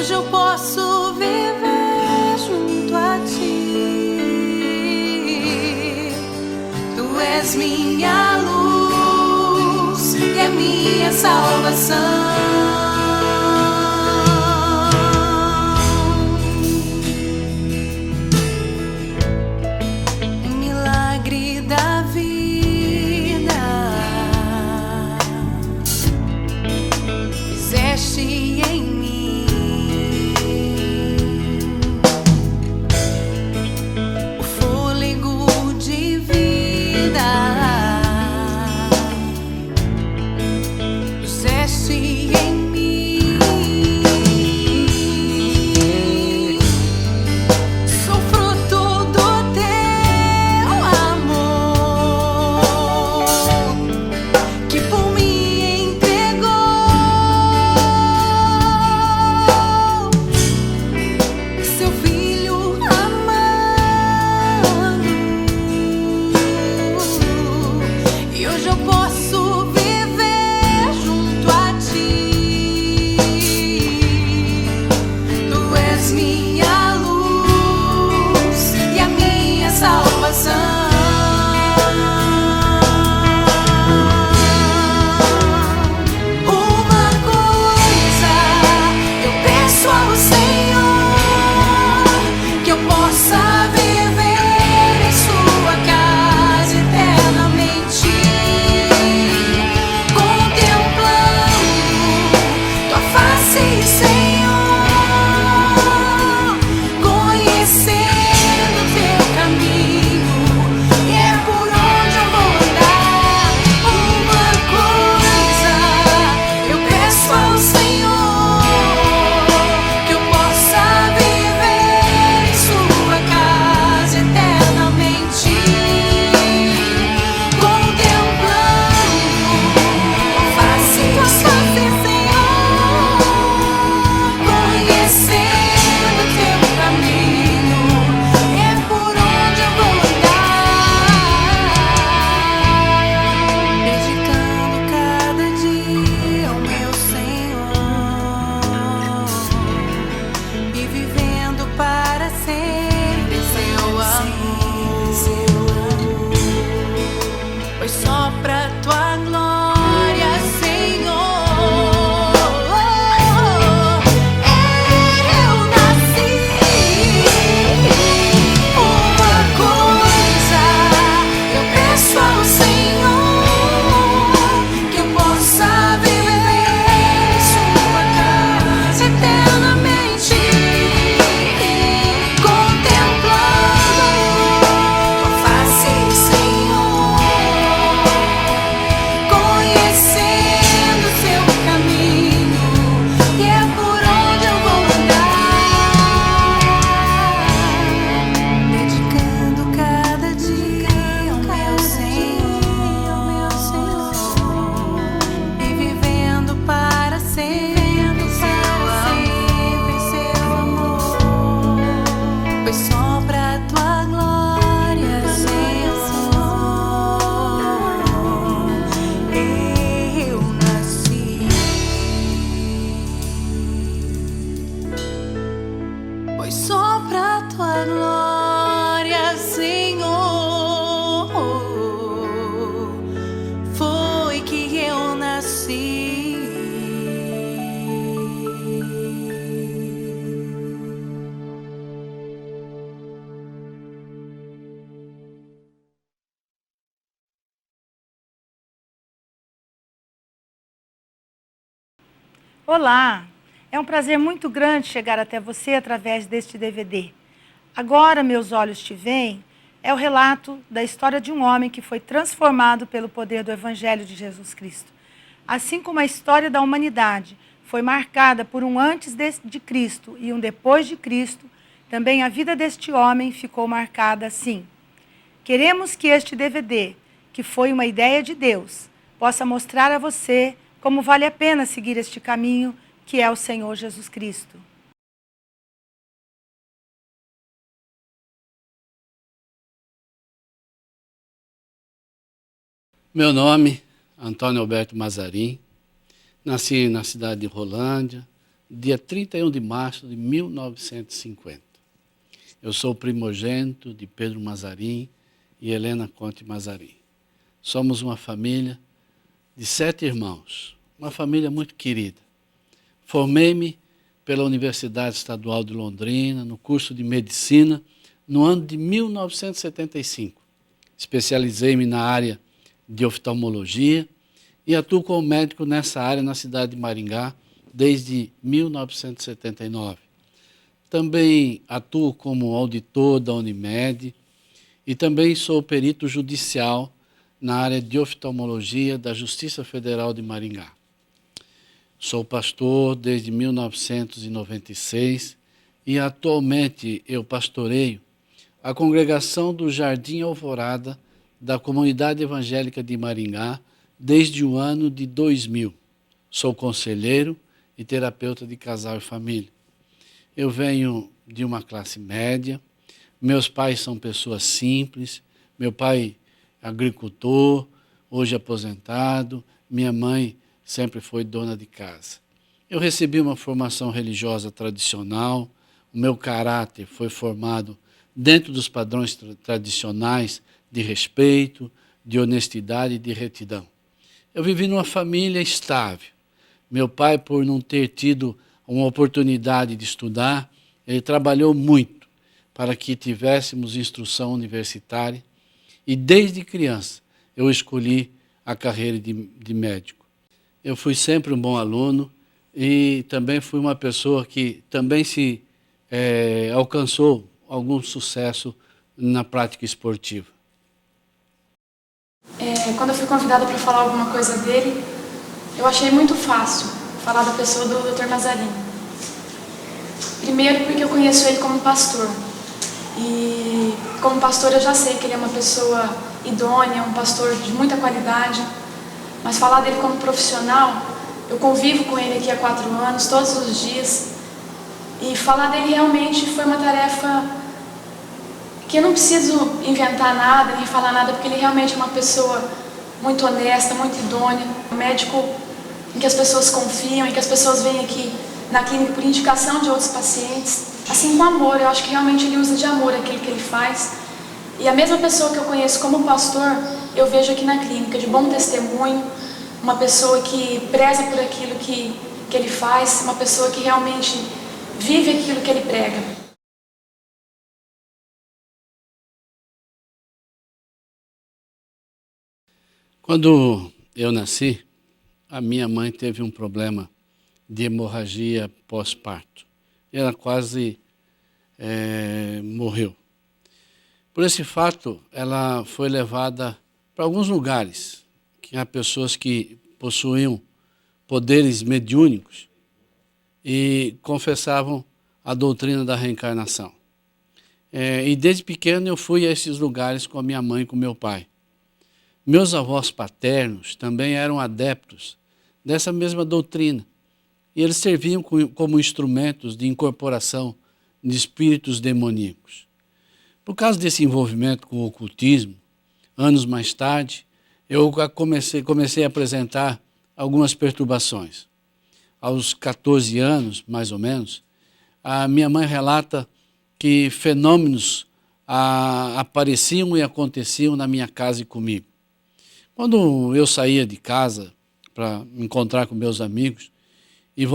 hoje eu posso viver junto a ti. Tu és minha luz e a minha salvação. Olá, é um prazer muito grande chegar até você através deste DVD. Agora, Meus Olhos Te Veem é o relato da história de um homem que foi transformado pelo poder do Evangelho de Jesus Cristo. Assim como a história da humanidade foi marcada por um antes de Cristo e um depois de Cristo, também a vida deste homem ficou marcada assim. Queremos que este DVD, que foi uma ideia de Deus, possa mostrar a você como vale a pena seguir este caminho que é o Senhor Jesus Cristo. Meu nome, Antônio Alberto Mazarim. Nasci na cidade de Rolândia, dia 31 de março de 1950. Eu sou o primogênito de Pedro Mazarim e Helena Conte Mazarim. Somos uma família de 7 irmãos, uma família muito querida. Formei-me pela Universidade Estadual de Londrina, no curso de Medicina, no ano de 1975. Especializei-me na área de oftalmologia e atuo como médico nessa área na cidade de Maringá desde 1979. Também atuo como auditor da Unimed e também sou perito judicial na área de oftalmologia da Justiça Federal de Maringá. Sou pastor desde 1996 e atualmente eu pastoreio a congregação do Jardim Alvorada da Comunidade Evangélica de Maringá desde o ano de 2000. Sou conselheiro e terapeuta de casal e família. Eu venho de uma classe média, meus pais são pessoas simples, meu pai é agricultor, hoje aposentado, minha mãe sempre foi dona de casa. Eu recebi uma formação religiosa tradicional, o meu caráter foi formado dentro dos padrões tradicionais de respeito, de honestidade e de retidão. Eu vivi numa família estável. Meu pai, por não ter tido uma oportunidade de estudar, ele trabalhou muito para que tivéssemos instrução universitária e desde criança eu escolhi a carreira de médico. Eu fui sempre um bom aluno e também fui uma pessoa que também alcançou algum sucesso na prática esportiva. Quando eu fui convidada para falar alguma coisa dele, eu achei muito fácil falar da pessoa do Dr. Mazarim. Primeiro porque eu conheço ele como pastor. E como pastor eu já sei que ele é uma pessoa idônea, um pastor de muita qualidade. Mas falar dele como profissional, eu convivo com ele aqui há 4 anos, todos os dias. E falar dele realmente foi uma tarefa que eu não preciso inventar nada, nem falar nada, porque ele realmente é uma pessoa muito honesta, muito idônea, um médico em que as pessoas confiam, em que as pessoas vêm aqui na clínica por indicação de outros pacientes, assim com amor. Eu acho que realmente ele usa de amor aquilo que ele faz. E a mesma pessoa que eu conheço como pastor, eu vejo aqui na clínica, de bom testemunho, uma pessoa que preza por aquilo que ele faz, uma pessoa que realmente vive aquilo que ele prega. Quando eu nasci, a minha mãe teve um problema de hemorragia pós-parto. Ela quase morreu. Por esse fato, ela foi levada para alguns lugares que há pessoas que possuíam poderes mediúnicos e confessavam a doutrina da reencarnação. E desde pequeno eu fui a esses lugares com a minha mãe e com meu pai. Meus avós paternos também eram adeptos dessa mesma doutrina. E eles serviam como instrumentos de incorporação de espíritos demoníacos. Por causa desse envolvimento com o ocultismo, anos mais tarde, eu comecei a apresentar algumas perturbações. Aos 14 anos, mais ou menos, a minha mãe relata que fenômenos apareciam e aconteciam na minha casa e comigo. Quando eu saía de casa para me encontrar com meus amigos e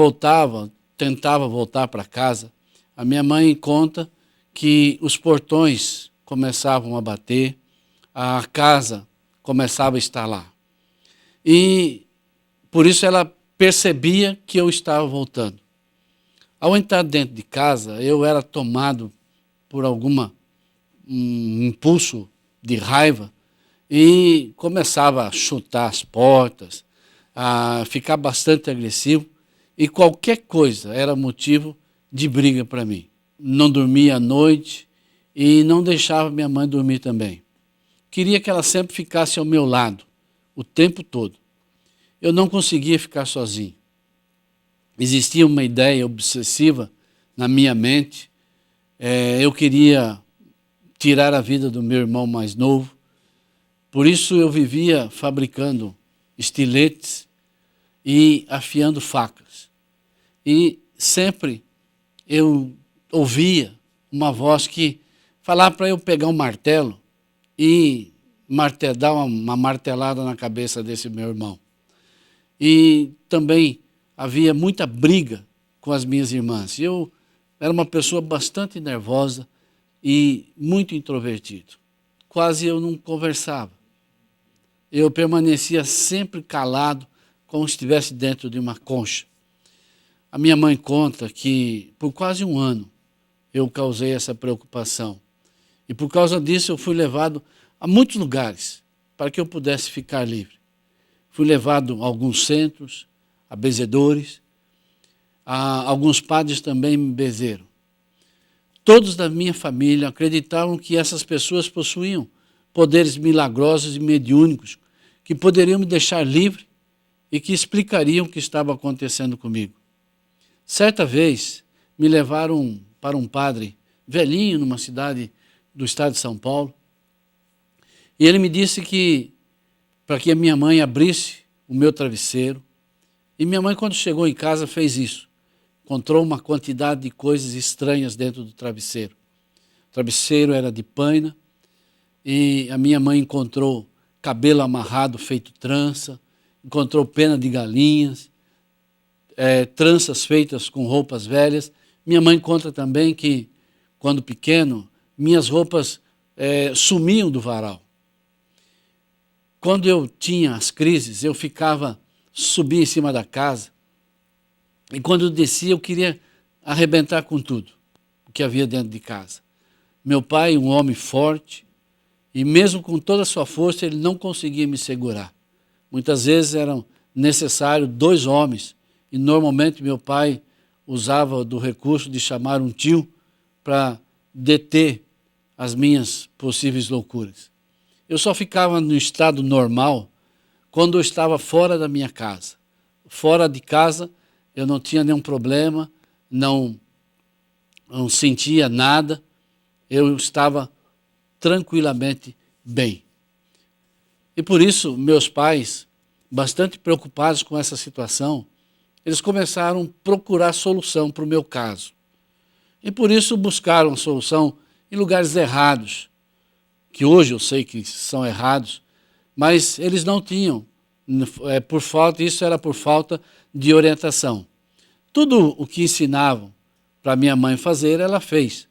tentava voltar para casa, a minha mãe conta que os portões começavam a bater, a casa começava a estalar. E por isso ela percebia que eu estava voltando. Ao entrar dentro de casa, eu era tomado por um impulso de raiva e começava a chutar as portas, a ficar bastante agressivo, e qualquer coisa era motivo de briga para mim. Não dormia à noite e não deixava minha mãe dormir também. Queria que ela sempre ficasse ao meu lado, o tempo todo. Eu não conseguia ficar sozinho. Existia uma ideia obsessiva na minha mente. Eu queria tirar a vida do meu irmão mais novo. Por isso eu vivia fabricando estiletes e afiando facas. E sempre eu ouvia uma voz que falava para eu pegar um martelo e dar uma martelada na cabeça desse meu irmão. E também havia muita briga com as minhas irmãs. Eu era uma pessoa bastante nervosa e muito introvertido. Quase eu não conversava. Eu permanecia sempre calado, como se estivesse dentro de uma concha. A minha mãe conta que por quase um ano eu causei essa preocupação. E por causa disso eu fui levado a muitos lugares para que eu pudesse ficar livre. Fui levado a alguns centros, a benzedores, alguns padres também me benzeram. Todos da minha família acreditavam que essas pessoas possuíam poderes milagrosos e mediúnicos que poderiam me deixar livre e que explicariam o que estava acontecendo comigo. Certa vez me levaram para um padre velhinho numa cidade do estado de São Paulo e ele me disse que para que a minha mãe abrisse o meu travesseiro. E minha mãe, quando chegou em casa, fez isso. Encontrou uma quantidade de coisas estranhas dentro do travesseiro. O travesseiro era de paina e a minha mãe encontrou cabelo amarrado feito trança, encontrou pena de galinhas, tranças feitas com roupas velhas. Minha mãe conta também que, quando pequeno, minhas roupas sumiam do varal. Quando eu tinha as crises, eu subia em cima da casa e quando eu descia eu queria arrebentar com tudo o que havia dentro de casa. Meu pai, um homem forte, e mesmo com toda a sua força ele não conseguia me segurar. Muitas vezes eram necessários 2 homens e normalmente meu pai usava do recurso de chamar um tio para deter as minhas possíveis loucuras. Eu só ficava no estado normal quando eu estava fora da minha casa. Fora de casa eu não tinha nenhum problema, não sentia nada, eu estava tranquilamente bem. E por isso meus pais, bastante preocupados com essa situação, eles começaram a procurar solução para o meu caso. E por isso buscaram a solução em lugares errados, que hoje eu sei que são errados, mas eles não tinham, isso era por falta de orientação. Tudo o que ensinavam para minha mãe fazer, ela fez,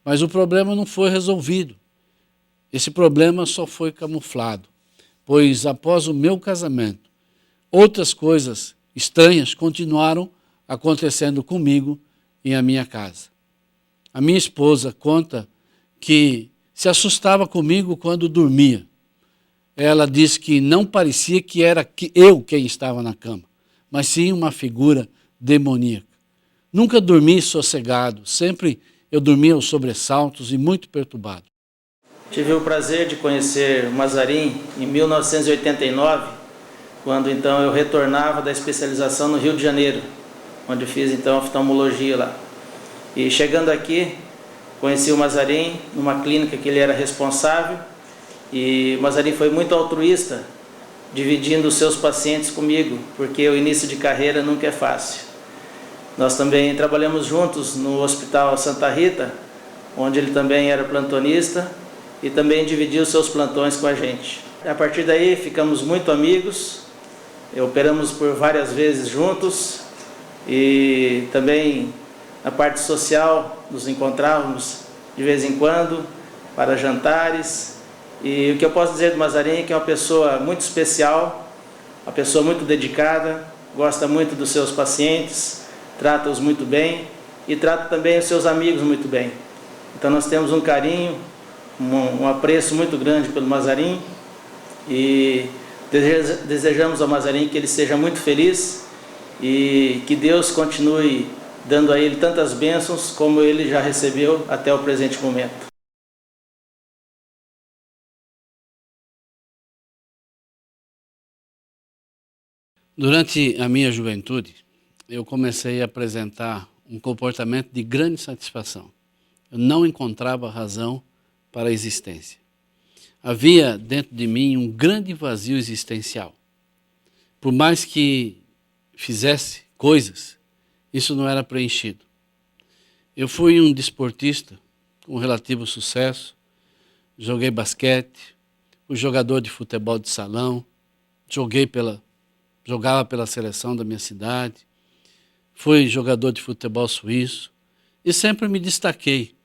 mas o problema não foi resolvido. Esse problema só foi camuflado, pois após o meu casamento, outras coisas estranhas continuaram acontecendo comigo e a minha casa. A minha esposa conta que se assustava comigo quando dormia. Ela disse que não parecia que era eu quem estava na cama, mas sim uma figura demoníaca. Nunca dormi sossegado, sempre eu dormia aos sobressaltos e muito perturbado. Tive o prazer de conhecer o Mazarin em 1989, quando então eu retornava da especialização no Rio de Janeiro, onde fiz então oftalmologia lá. E chegando aqui, conheci o Mazarin numa clínica que ele era responsável e o Mazarin foi muito altruísta, dividindo os seus pacientes comigo, porque o início de carreira nunca é fácil. Nós também trabalhamos juntos no Hospital Santa Rita, onde ele também era plantonista e também dividia os seus plantões com a gente. A partir daí ficamos muito amigos, operamos por várias vezes juntos e também na parte social nos encontrávamos de vez em quando para jantares. E o que eu posso dizer do Mazarin é que é uma pessoa muito especial, uma pessoa muito dedicada, gosta muito dos seus pacientes, trata-os muito bem e trata também os seus amigos muito bem. Então nós temos um carinho, um apreço muito grande pelo Mazarin e desejamos ao Mazarin que ele seja muito feliz e que Deus continue dando a ele tantas bênçãos como ele já recebeu até o presente momento. Durante a minha juventude, eu comecei a apresentar um comportamento de grande satisfação. Eu não encontrava razão para a existência. Havia dentro de mim um grande vazio existencial. Por mais que fizesse coisas isso não era preenchido. Eu fui um desportista com relativo sucesso, joguei basquete, fui jogador de futebol de salão, jogava pela seleção da minha cidade, fui jogador de futebol suíço e sempre me destaquei,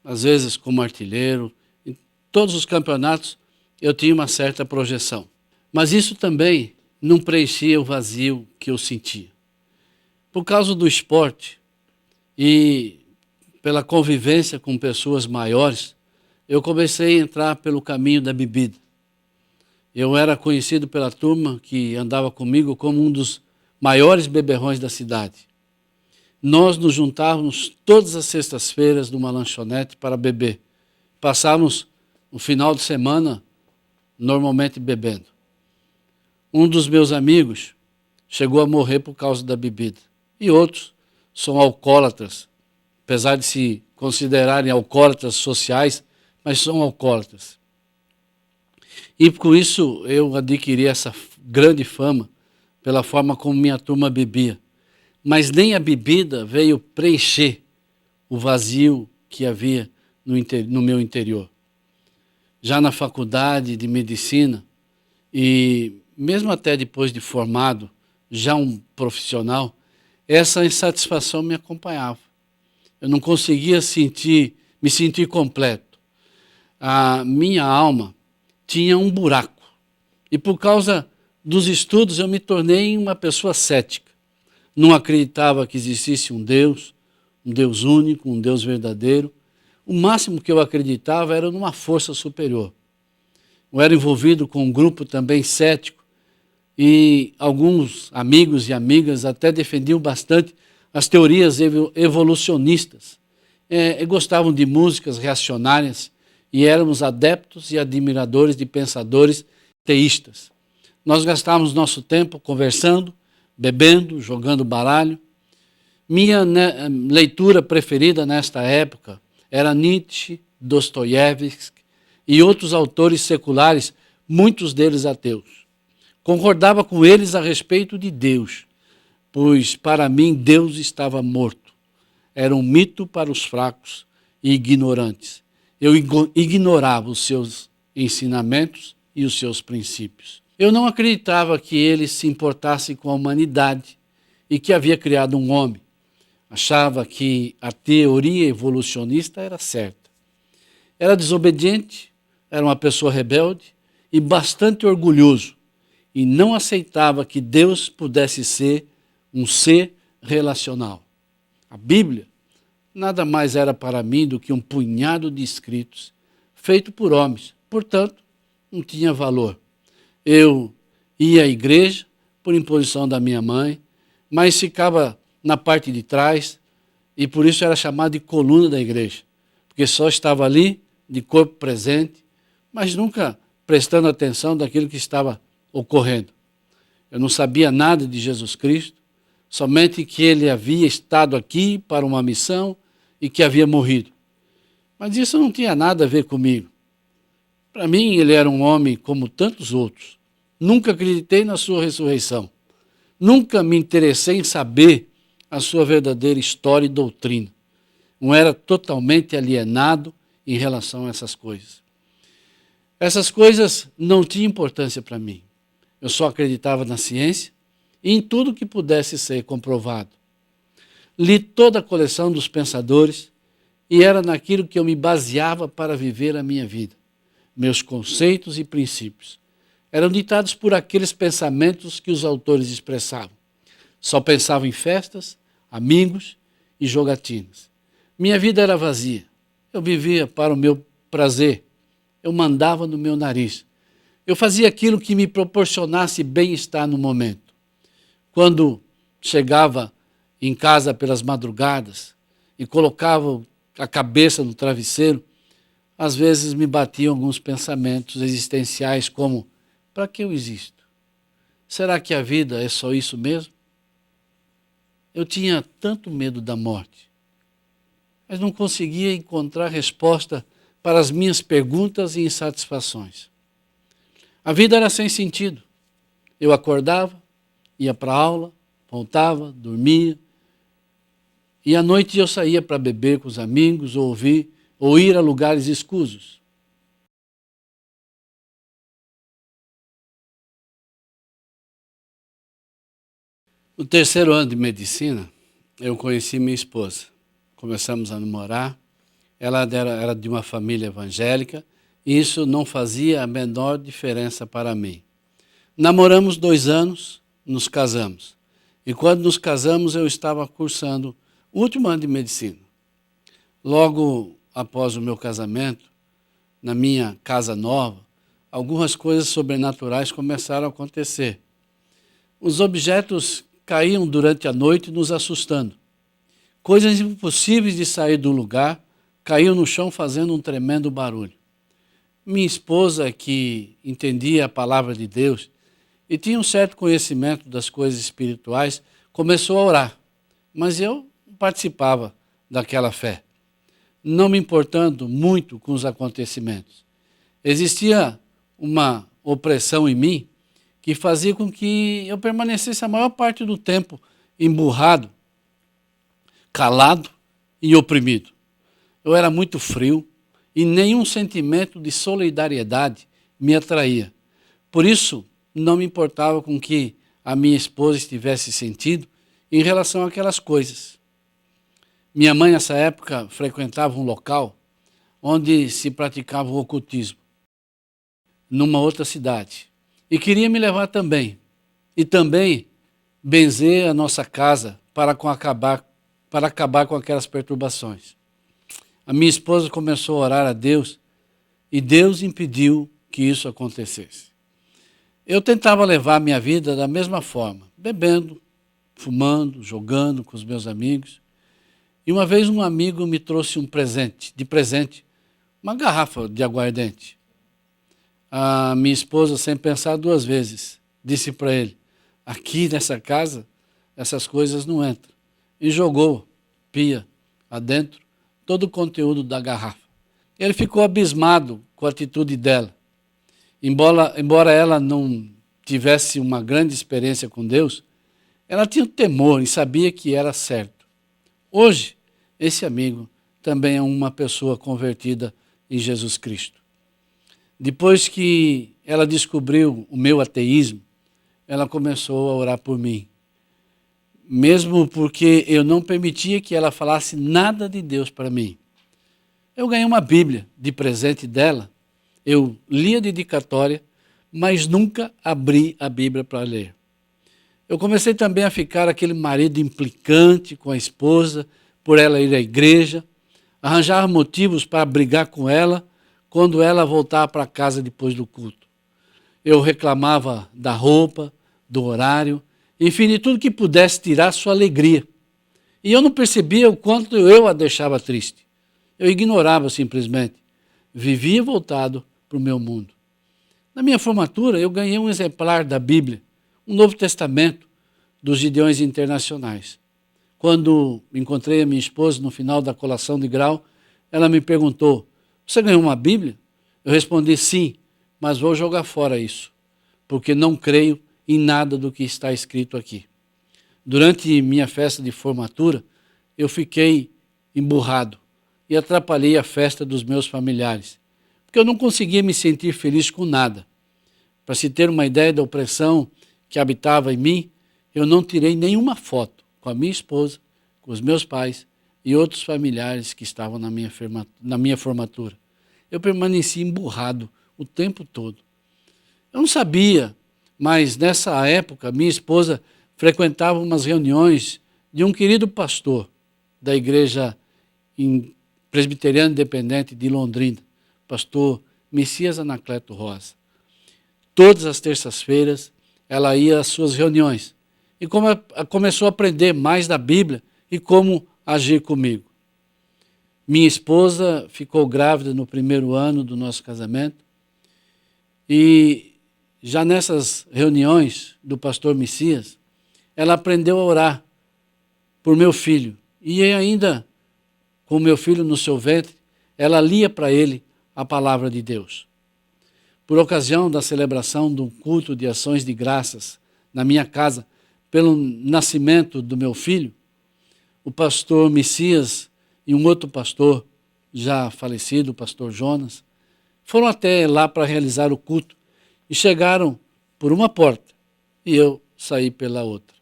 às vezes como artilheiro. Em todos os campeonatos eu tinha uma certa projeção. Mas isso também não preenchia o vazio que eu sentia. Por causa do esporte e pela convivência com pessoas maiores, eu comecei a entrar pelo caminho da bebida. Eu era conhecido pela turma que andava comigo como um dos maiores beberrões da cidade. Nós nos juntávamos todas as sextas-feiras numa lanchonete para beber. Passávamos o final de semana normalmente bebendo. Um dos meus amigos chegou a morrer por causa da bebida. E outros são alcoólatras, apesar de se considerarem alcoólatras sociais, mas são alcoólatras. E com isso eu adquiri essa grande fama pela forma como minha turma bebia. Mas nem a bebida veio preencher o vazio que havia no meu interior. Já na faculdade de medicina, e mesmo até depois de formado, já um profissional, essa insatisfação me acompanhava. Eu não conseguia me sentir completo. A minha alma tinha um buraco. E por causa dos estudos eu me tornei uma pessoa cética. Não acreditava que existisse um Deus único, um Deus verdadeiro. O máximo que eu acreditava era numa força superior. Eu era envolvido com um grupo também cético e alguns amigos e amigas até defendiam bastante as teorias evolucionistas. Gostavam de músicas reacionárias e éramos adeptos e admiradores de pensadores teístas. Nós gastávamos nosso tempo conversando, bebendo, jogando baralho. Minha leitura preferida nesta época era Nietzsche, Dostoiévski e outros autores seculares, muitos deles ateus. Concordava com eles a respeito de Deus, pois para mim Deus estava morto. Era um mito para os fracos e ignorantes. Eu ignorava os seus ensinamentos e os seus princípios. Eu não acreditava que ele se importasse com a humanidade e que havia criado um homem. Achava que a teoria evolucionista era certa. Era desobediente, era uma pessoa rebelde e bastante orgulhoso, e não aceitava que Deus pudesse ser um ser relacional. A Bíblia nada mais era para mim do que um punhado de escritos feito por homens, portanto, não tinha valor. Eu ia à igreja por imposição da minha mãe, mas ficava na parte de trás e por isso era chamado de coluna da igreja, porque só estava ali de corpo presente, mas nunca prestando atenção daquilo que estava ocorrendo. Eu não sabia nada de Jesus Cristo, somente que ele havia estado aqui para uma missão e que havia morrido. Mas isso não tinha nada a ver comigo. Para mim, ele era um homem como tantos outros. Nunca acreditei na sua ressurreição. Nunca me interessei em saber a sua verdadeira história e doutrina. Não era totalmente alienado em relação a essas coisas. Essas coisas não tinham importância para mim. Eu só acreditava na ciência e em tudo que pudesse ser comprovado. Li toda a coleção dos pensadores e era naquilo que eu me baseava para viver a minha vida. Meus conceitos e princípios eram ditados por aqueles pensamentos que os autores expressavam. Só pensava em festas, amigos e jogatinas. Minha vida era vazia. Eu vivia para o meu prazer. Eu mandava no meu nariz. Eu fazia aquilo que me proporcionasse bem-estar no momento. Quando chegava em casa pelas madrugadas e colocava a cabeça no travesseiro, às vezes me batiam alguns pensamentos existenciais como: para que eu existo? Será que a vida é só isso mesmo? Eu tinha tanto medo da morte, mas não conseguia encontrar resposta para as minhas perguntas e insatisfações. A vida era sem sentido. Eu acordava, ia para a aula, voltava, dormia, E à noite eu saía para beber com os amigos, ou ir a lugares escusos. No terceiro ano de medicina, eu conheci minha esposa. Começamos a namorar. Ela era de uma família evangélica e isso não fazia a menor diferença para mim. Namoramos 2 anos, nos casamos. E quando nos casamos, eu estava cursando o último ano de medicina. Logo após o meu casamento, na minha casa nova, algumas coisas sobrenaturais começaram a acontecer. Os objetos caíam durante a noite nos assustando. Coisas impossíveis de sair do lugar caíam no chão fazendo um tremendo barulho. Minha esposa, que entendia a palavra de Deus e tinha um certo conhecimento das coisas espirituais, começou a orar, mas eu participava daquela fé, não me importando muito com os acontecimentos. Existia uma opressão em mim que fazia com que eu permanecesse a maior parte do tempo emburrado, calado e oprimido. Eu era muito frio e nenhum sentimento de solidariedade me atraía. Por isso, não me importava com que a minha esposa estivesse sentindo em relação àquelas coisas. Minha mãe, nessa época, frequentava um local onde se praticava o ocultismo, numa outra cidade. E queria me levar também. E também benzer a nossa casa para acabar com aquelas perturbações. A minha esposa começou a orar a Deus e Deus impediu que isso acontecesse. Eu tentava levar a minha vida da mesma forma, bebendo, fumando, jogando com os meus amigos. E uma vez um amigo me trouxe de presente, uma garrafa de aguardente. A minha esposa, sem pensar 2 vezes, disse para ele: aqui nessa casa, essas coisas não entram. E jogou pia adentro todo o conteúdo da garrafa. Ele ficou abismado com a atitude dela. Embora ela não tivesse uma grande experiência com Deus, ela tinha temor e sabia que era certo. Hoje, esse amigo também é uma pessoa convertida em Jesus Cristo. Depois que ela descobriu o meu ateísmo, ela começou a orar por mim. Mesmo porque eu não permitia que ela falasse nada de Deus para mim. Eu ganhei uma Bíblia de presente dela, eu li a dedicatória, mas nunca abri a Bíblia para ler. Eu comecei também a ficar aquele marido implicante com a esposa, por ela ir à igreja, arranjar motivos para brigar com ela quando ela voltava para casa depois do culto. Eu reclamava da roupa, do horário, enfim, de tudo que pudesse tirar sua alegria. E eu não percebia o quanto eu a deixava triste. Eu ignorava simplesmente. Vivia voltado para o meu mundo. Na minha formatura, eu ganhei um exemplar da Bíblia, um Novo Testamento, dos Gideões Internacionais. Quando encontrei a minha esposa no final da colação de grau, ela me perguntou: você ganhou uma Bíblia? Eu respondi: sim, mas vou jogar fora isso, porque não creio em nada do que está escrito aqui. Durante minha festa de formatura, eu fiquei emburrado e atrapalhei a festa dos meus familiares, porque eu não conseguia me sentir feliz com nada. Para se ter uma ideia da opressão que habitava em mim, eu não tirei nenhuma foto com a minha esposa, com os meus pais e outros familiares que estavam na minha formatura. Eu permaneci emburrado o tempo todo. Eu não sabia, mas nessa época minha esposa frequentava umas reuniões de um querido pastor da igreja presbiteriana independente de Londrina, pastor Messias Anacleto Rosa. Todas as terças-feiras ela ia às suas reuniões e começou a aprender mais da Bíblia e como agir comigo. Minha esposa ficou grávida no 1º ano do nosso casamento e já nessas reuniões do pastor Messias, ela aprendeu a orar por meu filho. E ainda, com meu filho no seu ventre, ela lia para ele a palavra de Deus. Por ocasião da celebração de um culto de ações de graças na minha casa, pelo nascimento do meu filho, o pastor Messias e um outro pastor já falecido, o pastor Jonas, foram até lá para realizar o culto e chegaram por uma porta e eu saí pela outra.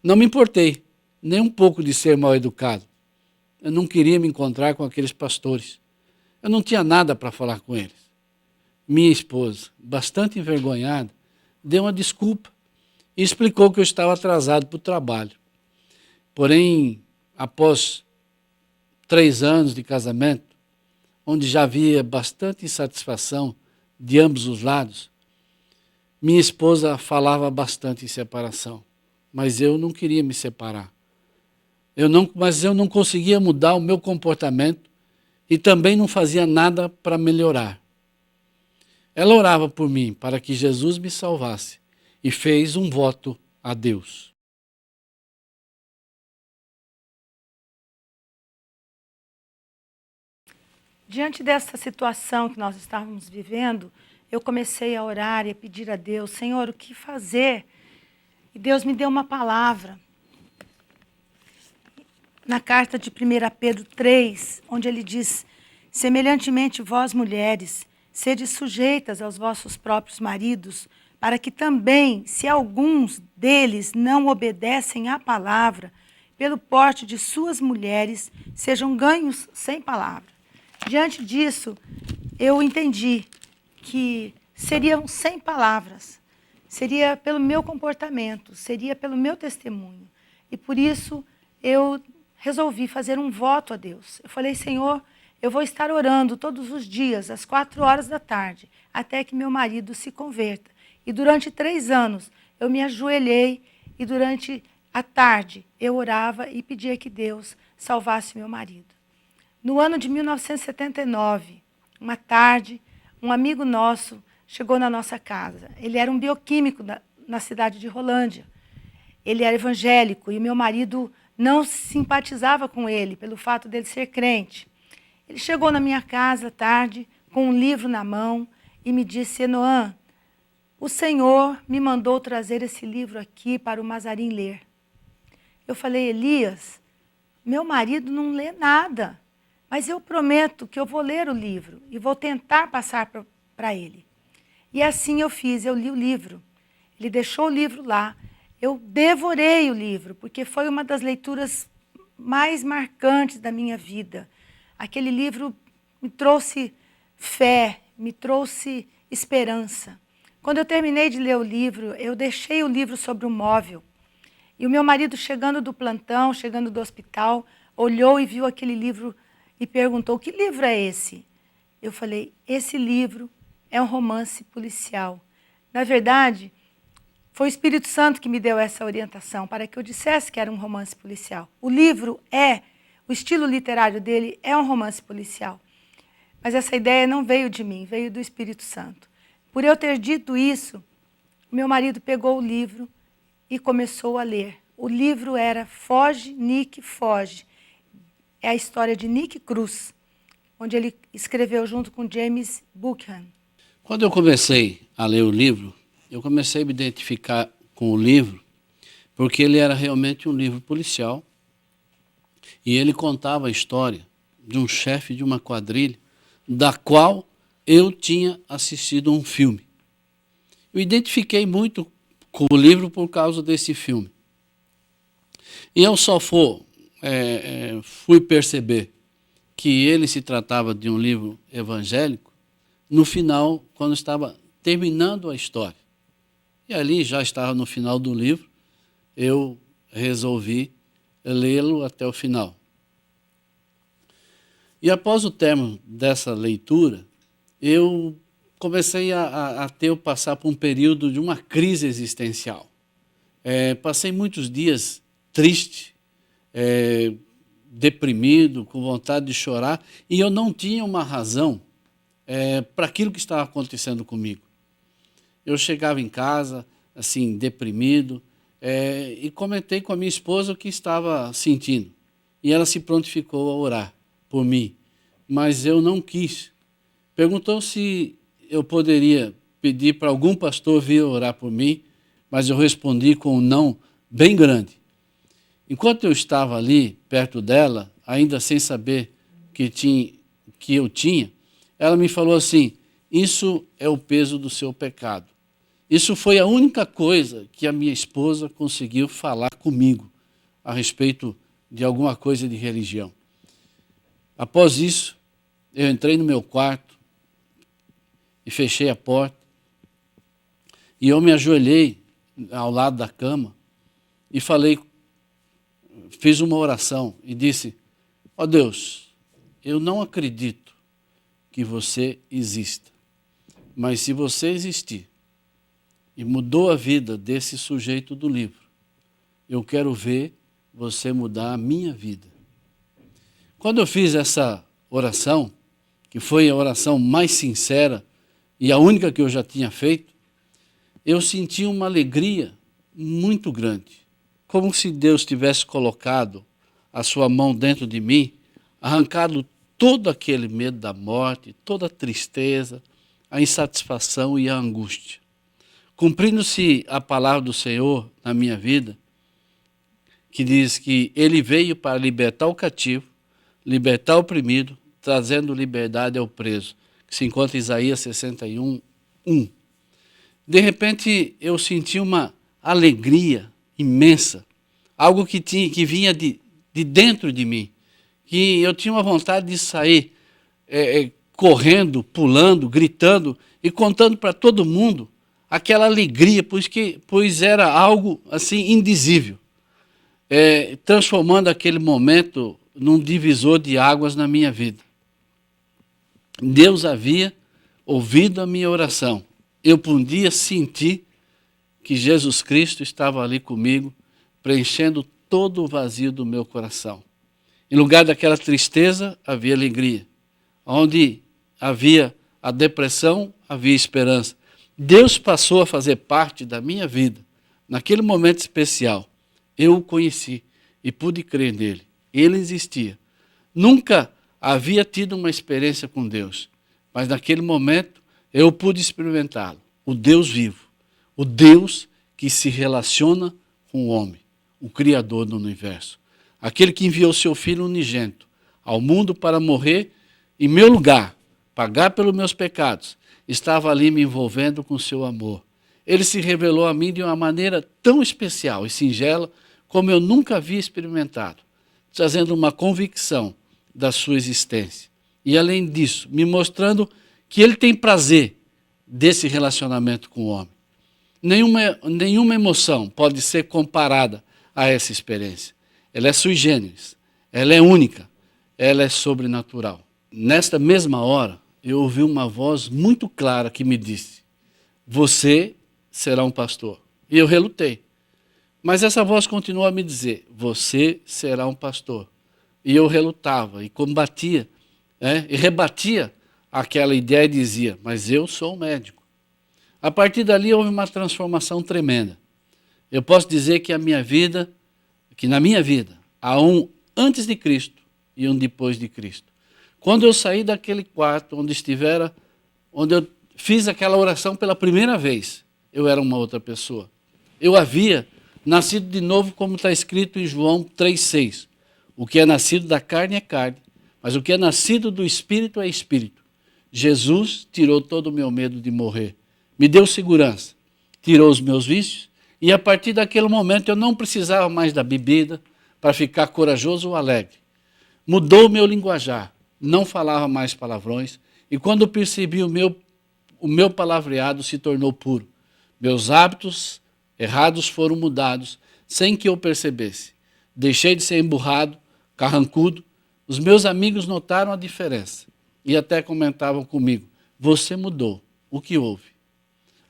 Não me importei nem um pouco de ser mal educado. Eu não queria me encontrar com aqueles pastores. Eu não tinha nada para falar com eles. Minha esposa, bastante envergonhada, deu uma desculpa e explicou que eu estava atrasado para o trabalho. Porém, após 3 anos de casamento, onde já havia bastante insatisfação de ambos os lados, minha esposa falava bastante em separação, mas eu não queria me separar. Mas eu não conseguia mudar o meu comportamento e também não fazia nada para melhorar. Ela orava por mim para que Jesus me salvasse e fez um voto a Deus. Diante dessa situação que nós estávamos vivendo, eu comecei a orar e a pedir a Deus, Senhor, o que fazer? E Deus me deu uma palavra. Na carta de 1 Pedro 3, onde ele diz, semelhantemente vós mulheres, sede sujeitas aos vossos próprios maridos, para que também, se alguns deles não obedecem à palavra, pelo porte de suas mulheres, sejam ganhos sem palavra. Diante disso, eu entendi que seriam sem palavras, seria pelo meu comportamento, seria pelo meu testemunho. E por isso eu resolvi fazer um voto a Deus. Eu falei, Senhor, eu vou estar orando todos os dias, às 4h, até que meu marido se converta. E durante 3 anos, eu me ajoelhei e durante a tarde eu orava e pedia que Deus salvasse meu marido. No ano de 1979, uma tarde, um amigo nosso chegou na nossa casa. Ele era um bioquímico na cidade de Rolândia. Ele era evangélico e meu marido não simpatizava com ele pelo fato dele ser crente. Ele chegou na minha casa à tarde com um livro na mão e me disse, Enoã, o Senhor me mandou trazer esse livro aqui para o Mazarim ler. Eu falei, Elias, meu marido não lê nada, mas eu prometo que eu vou ler o livro e vou tentar passar para ele. E assim eu fiz, eu li o livro. Ele deixou o livro lá. Eu devorei o livro, porque foi uma das leituras mais marcantes da minha vida. Aquele livro me trouxe fé, me trouxe esperança. Quando eu terminei de ler o livro, eu deixei o livro sobre o móvel. E o meu marido, chegando do plantão, chegando do hospital, olhou e viu aquele livro e perguntou, que livro é esse? Eu falei, esse livro é um romance policial. Na verdade, foi o Espírito Santo que me deu essa orientação, para que eu dissesse que era um romance policial. O livro o estilo literário dele é um romance policial. Mas essa ideia não veio de mim, veio do Espírito Santo. Por eu ter dito isso, meu marido pegou o livro e começou a ler. O livro era Foge, Nick, Foge. É a história de Nick Cruz, onde ele escreveu junto com James Buchanan. Quando eu comecei a ler o livro, eu comecei a me identificar com o livro, porque ele era realmente um livro policial, e ele contava a história de um chefe de uma quadrilha, da qual eu tinha assistido um filme. Eu identifiquei muito com o livro por causa desse filme. E eu só fui perceber que ele se tratava de um livro evangélico no final, quando estava terminando a história. E ali já estava no final do livro, eu resolvi lê-lo até o final. E após o término dessa leitura, eu comecei a passar por um período de uma crise existencial. Passei muitos dias triste, deprimido, com vontade de chorar, e eu não tinha uma razão para aquilo que estava acontecendo comigo. Eu chegava em casa, assim, deprimido, e comentei com a minha esposa o que estava sentindo. E ela se prontificou a orar por mim, mas eu não quis. Perguntou se eu poderia pedir para algum pastor vir orar por mim, mas eu respondi com um não bem grande. Enquanto eu estava ali, perto dela, ainda sem saber que eu tinha, ela me falou assim, isso é o peso do seu pecado. Isso foi a única coisa que a minha esposa conseguiu falar comigo a respeito de alguma coisa de religião. Após isso, eu entrei no meu quarto e fechei a porta e eu me ajoelhei ao lado da cama e fiz uma oração e disse, ó Deus, eu não acredito que você exista, mas se você existir e mudou a vida desse sujeito do livro, eu quero ver você mudar a minha vida. Quando eu fiz essa oração, que foi a oração mais sincera e a única que eu já tinha feito, eu senti uma alegria muito grande, como se Deus tivesse colocado a sua mão dentro de mim, arrancado todo aquele medo da morte, toda a tristeza, a insatisfação e a angústia. Cumprindo-se a palavra do Senhor na minha vida, que diz que Ele veio para libertar o cativo, libertar o oprimido, trazendo liberdade ao preso, que se encontra em Isaías 61, 1. De repente, eu senti uma alegria imensa, algo que vinha de dentro de mim, que eu tinha uma vontade de sair correndo, pulando, gritando e contando para todo mundo aquela alegria, pois era algo assim indizível, transformando aquele momento num divisor de águas na minha vida. Deus havia ouvido a minha oração. Eu podia sentir que Jesus Cristo estava ali comigo, preenchendo todo o vazio do meu coração. Em lugar daquela tristeza, havia alegria. Onde havia a depressão, havia esperança. Deus passou a fazer parte da minha vida. Naquele momento especial, eu o conheci e pude crer nele. Ele existia. Nunca havia tido uma experiência com Deus, mas naquele momento eu pude experimentá-lo. O Deus vivo, o Deus que se relaciona com o homem, o Criador do universo. Aquele que enviou seu Filho unigênito ao mundo para morrer em meu lugar, pagar pelos meus pecados, estava ali me envolvendo com seu amor. Ele se revelou a mim de uma maneira tão especial e singela como eu nunca havia experimentado, trazendo uma convicção da sua existência. E além disso, me mostrando que ele tem prazer desse relacionamento com o homem. Nenhuma emoção pode ser comparada a essa experiência. Ela é sui generis, ela é única, ela é sobrenatural. Nesta mesma hora, eu ouvi uma voz muito clara que me disse, você será um pastor. E eu relutei. Mas essa voz continuou a me dizer, você será um pastor. E eu relutava e combatia, e rebatia aquela ideia e dizia, mas eu sou um médico. A partir dali houve uma transformação tremenda. Eu posso dizer que na minha vida, há um antes de Cristo e um depois de Cristo. Quando eu saí daquele quarto onde eu fiz aquela oração pela primeira vez, eu era uma outra pessoa. Eu havia nascido de novo, como está escrito em João 3,6. O que é nascido da carne é carne, mas o que é nascido do Espírito é Espírito. Jesus tirou todo o meu medo de morrer, me deu segurança, tirou os meus vícios, e a partir daquele momento eu não precisava mais da bebida para ficar corajoso ou alegre. Mudou o meu linguajar, não falava mais palavrões, e quando percebi o meu palavreado se tornou puro. Meus hábitos errados foram mudados sem que eu percebesse. Deixei de ser emburrado, carrancudo. Os meus amigos notaram a diferença e até comentavam comigo, você mudou, o que houve?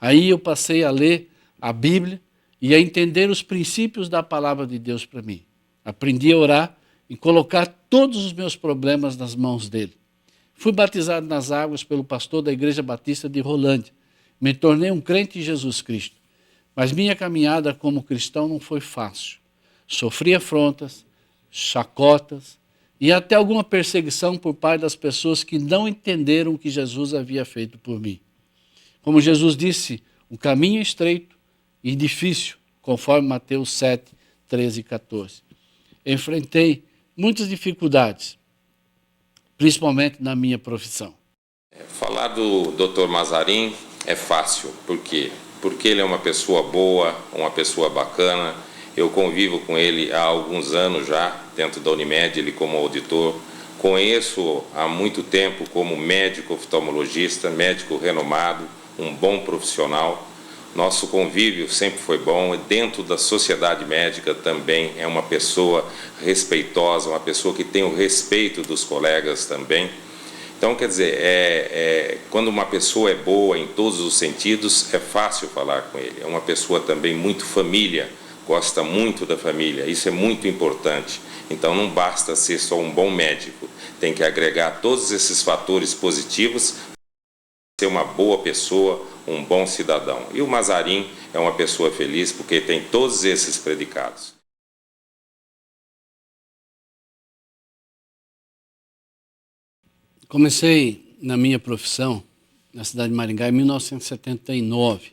Aí eu passei a ler a Bíblia e a entender os princípios da palavra de Deus para mim. Aprendi a orar e colocar todos os meus problemas nas mãos dele. Fui batizado nas águas pelo pastor da Igreja Batista de Rolândia. Me tornei um crente em Jesus Cristo. Mas minha caminhada como cristão não foi fácil. Sofri afrontas, chacotas e até alguma perseguição por parte das pessoas que não entenderam o que Jesus havia feito por mim. Como Jesus disse, o caminho é estreito e difícil, conforme Mateus 7, 13 e 14. enfrentei muitas dificuldades, principalmente na minha profissão. Falar do Dr. Mazarin é fácil. Por quê? Porque ele é uma pessoa boa, uma pessoa bacana. Eu convivo com ele há alguns anos já, dentro da Unimed, ele como auditor. Conheço há muito tempo como médico oftalmologista, médico renomado, um bom profissional. Nosso convívio sempre foi bom, e dentro da sociedade médica também é uma pessoa respeitosa, uma pessoa que tem o respeito dos colegas também. Então, quer dizer, quando uma pessoa é boa em todos os sentidos, é fácil falar com ele. É uma pessoa também muito família, gosta muito da família, isso é muito importante. Então, não basta ser só um bom médico, tem que agregar todos esses fatores positivos, ser uma boa pessoa, um bom cidadão. E o Mazarin é uma pessoa feliz porque tem todos esses predicados. Comecei na minha profissão na cidade de Maringá em 1979.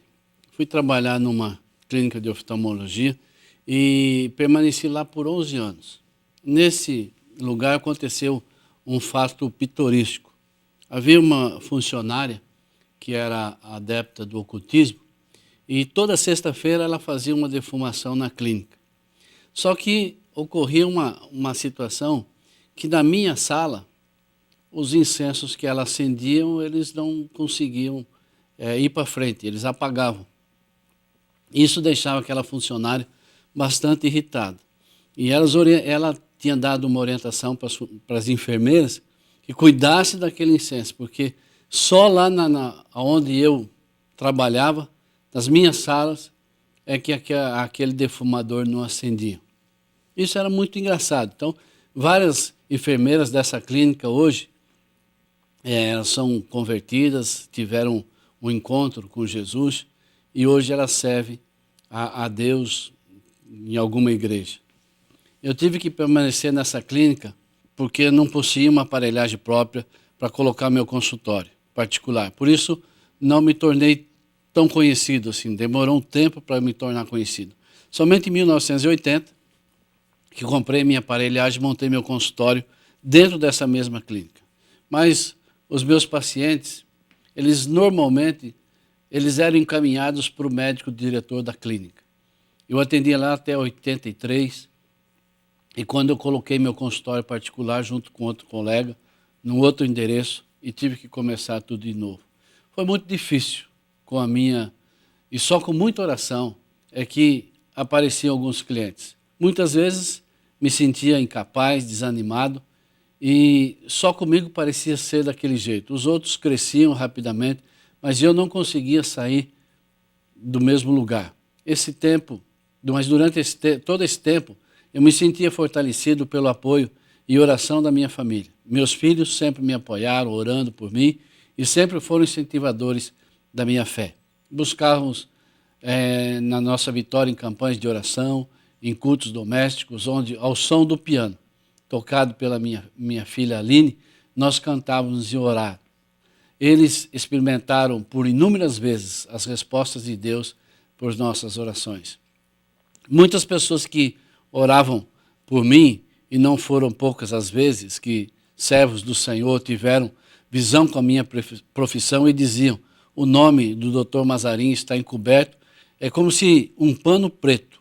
Fui trabalhar numa clínica de oftalmologia e permaneci lá por 11 anos. Nesse lugar aconteceu um fato pitoresco. Havia uma funcionária que era adepta do ocultismo e toda sexta-feira ela fazia uma defumação na clínica. Só que ocorria uma situação que na minha sala os incensos que ela acendiam, eles não conseguiam ir para frente, eles apagavam. Isso deixava aquela funcionária bastante irritada. E ela tinha dado uma orientação para as enfermeiras que cuidasse daquele incenso, porque só lá onde eu trabalhava, nas minhas salas, é que aquele defumador não acendia. Isso era muito engraçado. Então, várias enfermeiras dessa clínica hoje, elas são convertidas, tiveram um encontro com Jesus e hoje elas servem a Deus em alguma igreja. Eu tive que permanecer nessa clínica porque não possuía uma aparelhagem própria para colocar meu consultório particular. Por isso, não me tornei tão conhecido assim, demorou um tempo para me tornar conhecido. Somente em 1980, que comprei minha aparelhagem e montei meu consultório dentro dessa mesma clínica. Mas os meus pacientes, normalmente eram encaminhados para o médico diretor da clínica. Eu atendia lá até 83, e quando eu coloquei meu consultório particular junto com outro colega, num outro endereço, e tive que começar tudo de novo. Foi muito difícil e só com muita oração é que apareciam alguns clientes. Muitas vezes me sentia incapaz, desanimado, e só comigo parecia ser daquele jeito. Os outros cresciam rapidamente, mas eu não conseguia sair do mesmo lugar. Mas durante todo esse tempo, eu me sentia fortalecido pelo apoio e oração da minha família. Meus filhos sempre me apoiaram, orando por mim, e sempre foram incentivadores da minha fé. Buscávamos na nossa vitória em campanhas de oração, em cultos domésticos, onde, ao som do piano, tocado pela minha filha Aline, nós cantávamos e orávamos. Eles experimentaram por inúmeras vezes as respostas de Deus por nossas orações. Muitas pessoas que oravam por mim, e não foram poucas as vezes que servos do Senhor tiveram visão com a minha profissão e diziam: o nome do Dr. Mazarin está encoberto, é como se um pano preto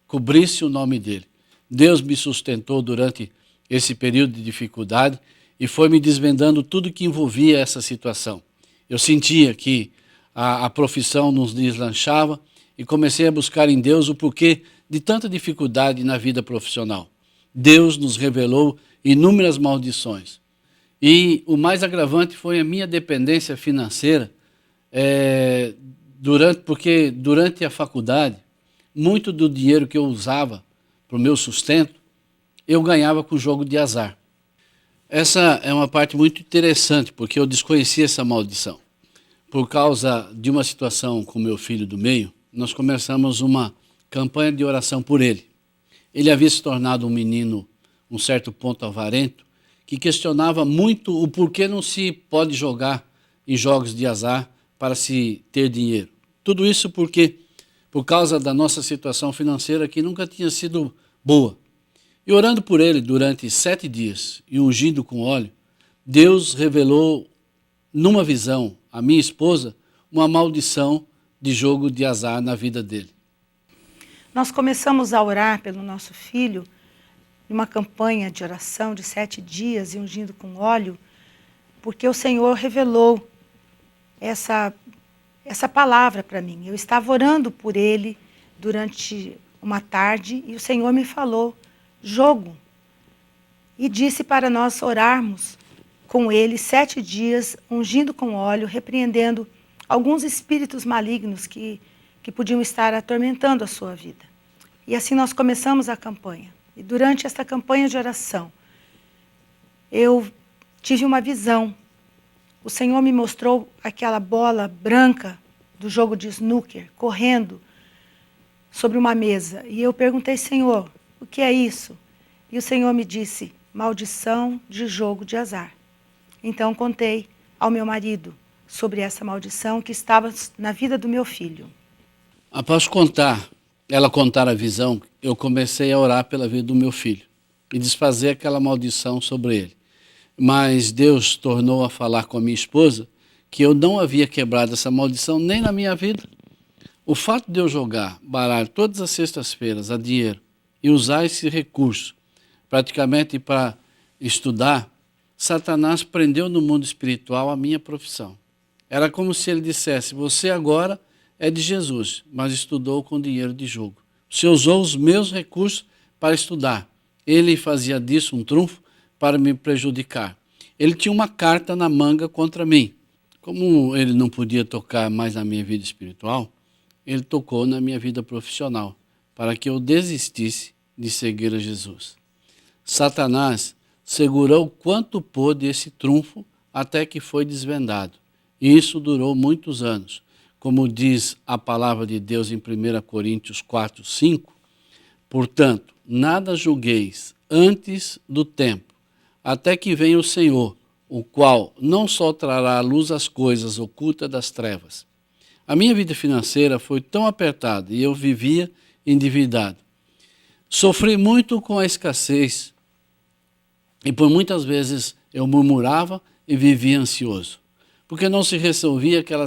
cobrisse o nome dele. Deus me sustentou durante esse período de dificuldade e foi me desvendando tudo que envolvia essa situação. Eu sentia que a profissão nos deslanchava e comecei a buscar em Deus o porquê de tanta dificuldade na vida profissional. Deus nos revelou inúmeras maldições. E o mais agravante foi a minha dependência financeira, porque durante a faculdade, muito do dinheiro que eu usava para o meu sustento, eu ganhava com jogo de azar. Essa é uma parte muito interessante, porque eu desconhecia essa maldição. Por causa de uma situação com meu filho do meio, nós começamos uma campanha de oração por ele. Ele havia se tornado um menino, um certo ponto avarento, que questionava muito o porquê não se pode jogar em jogos de azar para se ter dinheiro. Tudo isso por causa da nossa situação financeira que nunca tinha sido boa. E orando por ele durante 7 dias e ungindo com óleo, Deus revelou numa visão à minha esposa uma maldição de jogo de azar na vida dele. Nós começamos a orar pelo nosso filho, numa campanha de oração de 7 dias e ungindo com óleo, porque o Senhor revelou essa palavra para mim. Eu estava orando por ele durante uma tarde e o Senhor me falou, jogo. E disse para nós orarmos com ele 7 dias, ungindo com óleo, repreendendo alguns espíritos malignos que podiam estar atormentando a sua vida. E assim nós começamos a campanha. E durante esta campanha de oração, eu tive uma visão. O Senhor me mostrou aquela bola branca do jogo de snooker, correndo sobre uma mesa. E eu perguntei, Senhor, o que é isso? E o Senhor me disse, maldição de jogo de azar. Então contei ao meu marido sobre essa maldição que estava na vida do meu filho. Após ela contar a visão, eu comecei a orar pela vida do meu filho e desfazer aquela maldição sobre ele. Mas Deus tornou a falar com a minha esposa que eu não havia quebrado essa maldição nem na minha vida. O fato de eu jogar baralho todas as sextas-feiras a dinheiro e usar esse recurso praticamente para estudar, Satanás prendeu no mundo espiritual a minha profissão. Era como se ele dissesse, você agora é de Jesus, mas estudou com dinheiro de jogo. Você usou os meus recursos para estudar. Ele fazia disso um trunfo para me prejudicar. Ele tinha uma carta na manga contra mim. Como ele não podia tocar mais na minha vida espiritual, ele tocou na minha vida profissional, para que eu desistisse de seguir a Jesus. Satanás segurou quanto pôde esse trunfo até que foi desvendado. E isso durou muitos anos. Como diz a palavra de Deus em 1 Coríntios 4, 5, portanto, nada julgueis antes do tempo, até que venha o Senhor, o qual não só trará à luz as coisas ocultas das trevas. A minha vida financeira foi tão apertada e eu vivia endividado. Sofri muito com a escassez e por muitas vezes eu murmurava e vivia ansioso, porque não se resolvia aquela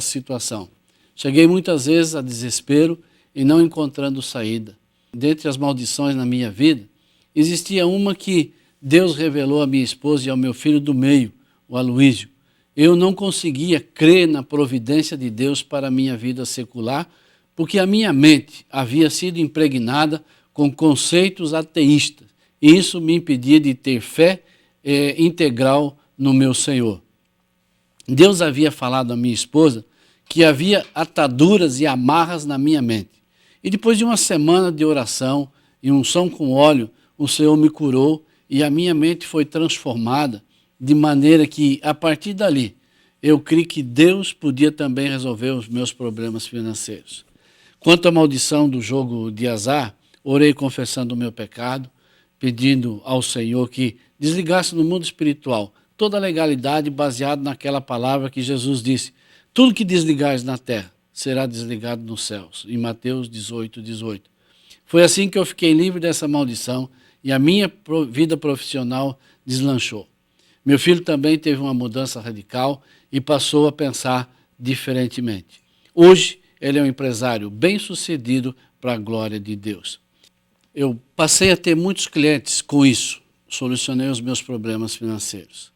situação. Cheguei muitas vezes a desespero e não encontrando saída. Dentre as maldições na minha vida, existia uma que Deus revelou à minha esposa e ao meu filho do meio, o Aloísio. Eu não conseguia crer na providência de Deus para a minha vida secular, porque a minha mente havia sido impregnada com conceitos ateístas. E isso me impedia de ter fé integral no meu Senhor. Deus havia falado à minha esposa que havia ataduras e amarras na minha mente. E depois de uma semana de oração e unção com óleo, o Senhor me curou e a minha mente foi transformada de maneira que, a partir dali, eu creio que Deus podia também resolver os meus problemas financeiros. Quanto à maldição do jogo de azar, orei confessando o meu pecado, pedindo ao Senhor que desligasse no mundo espiritual toda a legalidade baseada naquela palavra que Jesus disse, tudo que desligares na terra será desligado nos céus, em Mateus 18, 18. Foi assim que eu fiquei livre dessa maldição e a minha vida profissional deslanchou. Meu filho também teve uma mudança radical e passou a pensar diferentemente. Hoje, ele é um empresário bem-sucedido para a glória de Deus. Eu passei a ter muitos clientes com isso, solucionei os meus problemas financeiros.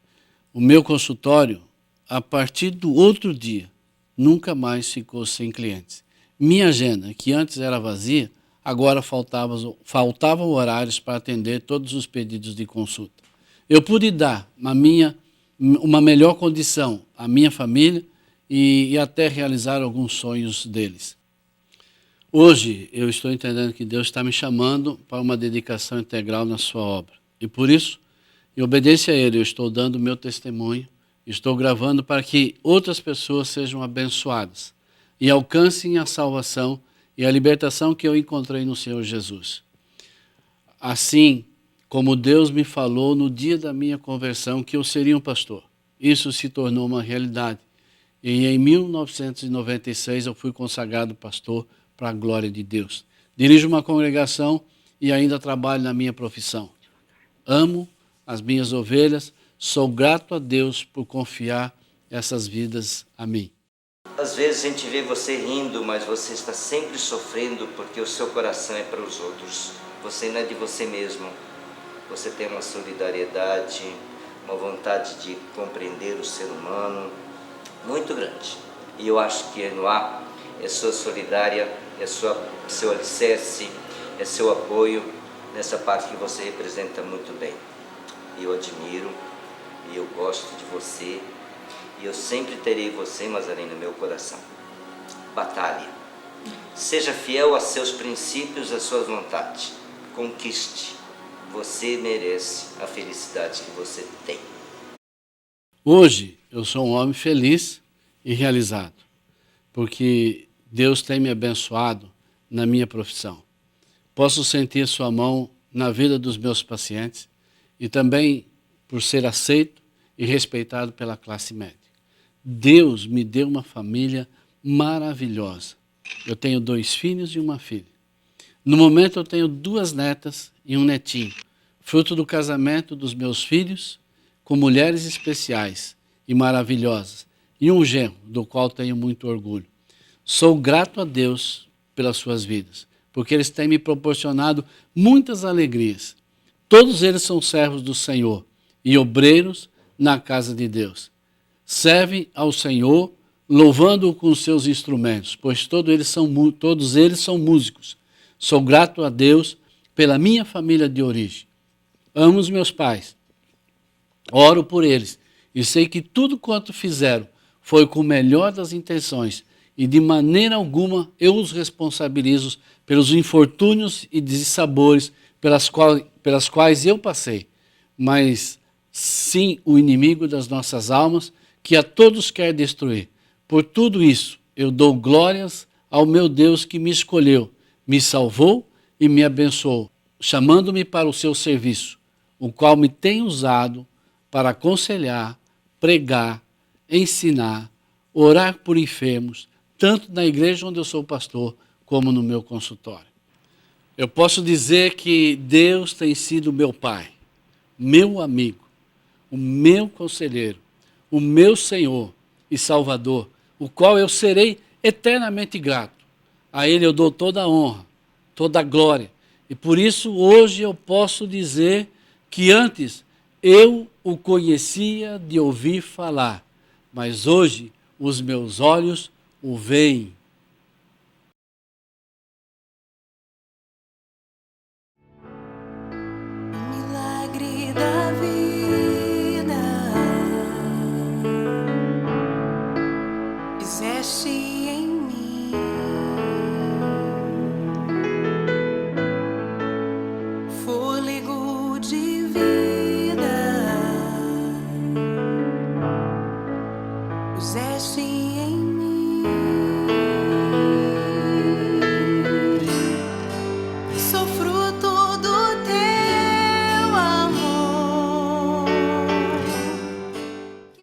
O meu consultório, a partir do outro dia, nunca mais ficou sem clientes. Minha agenda, que antes era vazia, agora faltavam horários para atender todos os pedidos de consulta. Eu pude dar uma melhor condição à minha família e até realizar alguns sonhos deles. Hoje eu estou entendendo que Deus está me chamando para uma dedicação integral na sua obra. E por isso, em obediência a Ele, eu estou dando o meu testemunho, estou gravando para que outras pessoas sejam abençoadas e alcancem a salvação e a libertação que eu encontrei no Senhor Jesus. Assim como Deus me falou no dia da minha conversão que eu seria um pastor. Isso se tornou uma realidade. E em 1996 eu fui consagrado pastor para a glória de Deus. Dirijo uma congregação e ainda trabalho na minha profissão. Amo as minhas ovelhas, sou grato a Deus por confiar essas vidas a mim. Às vezes a gente vê você rindo, mas você está sempre sofrendo porque o seu coração é para os outros. Você não é de você mesmo. Você tem uma solidariedade, uma vontade de compreender o ser humano muito grande. E eu acho que Enoá é sua solidária, é seu alicerce, é seu apoio nessa parte que você representa muito bem. E eu admiro, e eu gosto de você, e eu sempre terei você, Mazarém, no meu coração. Batalhe. Seja fiel a seus princípios, às suas vontades. Conquiste. Você merece a felicidade que você tem. Hoje eu sou um homem feliz e realizado, porque Deus tem me abençoado na minha profissão. Posso sentir sua mão na vida dos meus pacientes e também por ser aceito e respeitado pela classe médica. Deus me deu uma família maravilhosa. Eu tenho 2 filhos e uma filha. No momento eu tenho 2 netas e um netinho, fruto do casamento dos meus filhos com mulheres especiais e maravilhosas, e um genro, do qual tenho muito orgulho. Sou grato a Deus pelas suas vidas, porque eles têm me proporcionado muitas alegrias. Todos eles são servos do Senhor e obreiros na casa de Deus. Servem ao Senhor, louvando-o com os seus instrumentos, pois todos eles são músicos. Sou grato a Deus pela minha família de origem. Amo os meus pais, oro por eles e sei que tudo quanto fizeram foi com o melhor das intenções e de maneira alguma eu os responsabilizo pelos infortúnios e dissabores pelas quais eu passei, mas sim o inimigo das nossas almas que a todos quer destruir. Por tudo isso eu dou glórias ao meu Deus que me escolheu, me salvou e me abençoou, chamando-me para o seu serviço, o qual me tem usado para aconselhar, pregar, ensinar, orar por enfermos, tanto na igreja onde eu sou pastor, como no meu consultório. Eu posso dizer que Deus tem sido meu pai, meu amigo, o meu conselheiro, o meu Senhor e Salvador, o qual eu serei eternamente grato. A Ele eu dou toda a honra, toda a glória. E por isso hoje eu posso dizer que antes eu o conhecia de ouvir falar, mas hoje os meus olhos o veem. Milagre da vida, fizeste em mim. Fôlego de vida, puseste em mim.